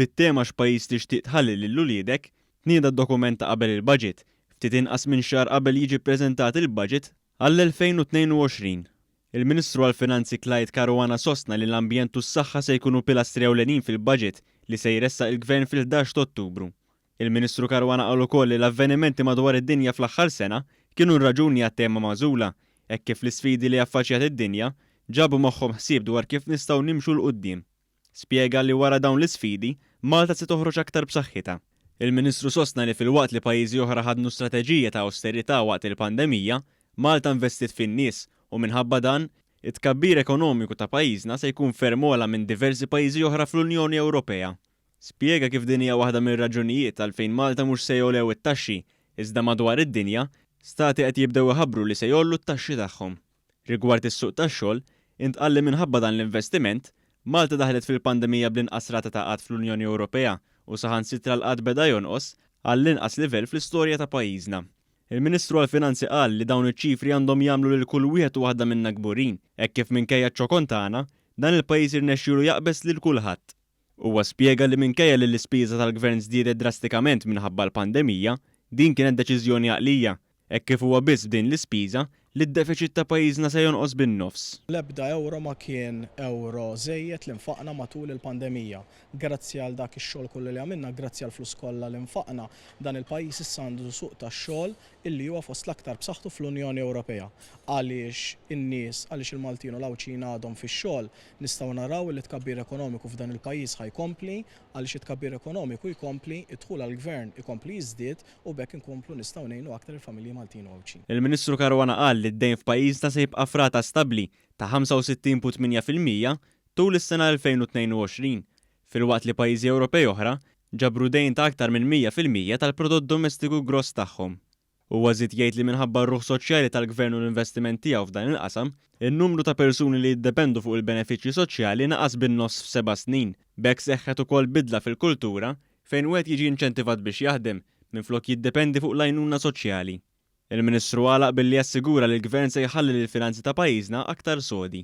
Bit-tema x'pajjiż tixtieq tħalli lil uliedek, tnieda d-dokument ta' qabel il-budget, ftit inqas minn xahar qabel jiġi ppreżentat il-budget għall-2022. Il-Ministru għall-Finanzi Clyde Caruana sostna li l-ambjent u s-saħħa se jkunu pilastri ewlenin fil-budget li se jressaq il-Gvern fil-11 ta' Ottubru. Il-Ministru Caruana qal ukoll li l-avvenimenti madwar id-dinja fl-aħħar sena kienu r-raġuni għat-tema magħżula, hekk kif l-isfidi li affaċċjat id-dinja ġabu magħhom ħsieb dwar kif nistgħu nimxu l quddiem. Spjega li wara dawn l-isfidi, Malta se toħroġ aktar b'saħħitha. Il-Ministru sostna li fil-waqt li pajjiżi oħra ħadnu strateġija ta' awsterità waqt il-pandemija, Malta investit fin-nies u minħabba dan, it-tkabbir ekonomiku ta' pajjiżna se jkun ferm ogħla minn diversi pajjiżi oħra fl-Unjoni Ewropea. Spjega kif din hija waħda mir-raġunijiet għalfejn Malta mhux se jollew it-taxxi, iżda madwar id-dinja, stati qed jibdew iħabbru li se jollu t-taxxi tagħhom. Rigward is-suq tax-xogħol, intqal li minħabba dan l-investiment, Malta daħlet fil-pandemija bl-inqas rata ta' qatt fl-Unjoni Ewropea u saħansitra l-qatt beda jonqos għall-inqas livell fl-istorja ta' pajjiżna. Il-Ministru għall-Finanzi qal li dawn iċ-ċifri għandhom jagħmlu lil kull wieħed u waħda minna kburin, hekk kif minkejja ċ-ċokon tagħna dan il-pajjiż irnexxielu jaqbes lil kulħadd. Huwa spjega li minkejja li l-ispiża tal-Gvern żdiedet drastikament minħabba l-pandemija, din kienet deċiżjoni għaqlija, hekk kif huwa biss b'din l-ispiża li d-deficit ta' pajjiżna se jonqos bin-nofs. L-ebda euro ma kien euro żejjed li nfaqna matul il-pandemija. Grazzi għal dak ix-xogħol kollu li għamilna, grazzi għal flus kollha li nfaqna, dan il-pajjiż issa għandu suq tax-xogħol illi huwa fost l-aktar b'saħħtu fl-Unjoni Ewropea. Għaliex in-nies, għaliex il-Maltin u l-Awċina għadhom fix-xogħol, nistgħu naraw li tkabbir ekonomiku f'dan il-pajjiż ħajkompli, għaliex it-tkabbir ekonomiku jkompli, id-dħul għall-Gvern ikompli jiżdied u bekk inkomplu nistgħu ngħinu aktar il-familji Maltin u Awċin. Il-Ministru Caruana qal li d-dejn f'pajjiżna se jibqa' f'rata stabbli ta' 65.8% tul is-sena 2022, filwaqt li pajjiżi Ewropej oħra ġabru dejn ta' aktar minn 100% tal-prodott domestiku gross tagħhom. Huwa żied jgħid li minħabba r-ruħ soċjali tal-Gvern u l-investiment tiegħu f'dan il-qasam, in-numru ta' persuni li jiddependu fuq il-benefiċċji soċjali naqas bin-nofs f'7 snin. B'hekk seħħet ukoll bidla fil-kultura fejn wieħed jiġi inċentivat biex jaħdem minflok jiddependi fuq l-għajnuna soċjali. Il-Ministru għalaq billi jassigura li l-Gvern se jħalli lill-finanzi ta' pajjiżna aktar sodi.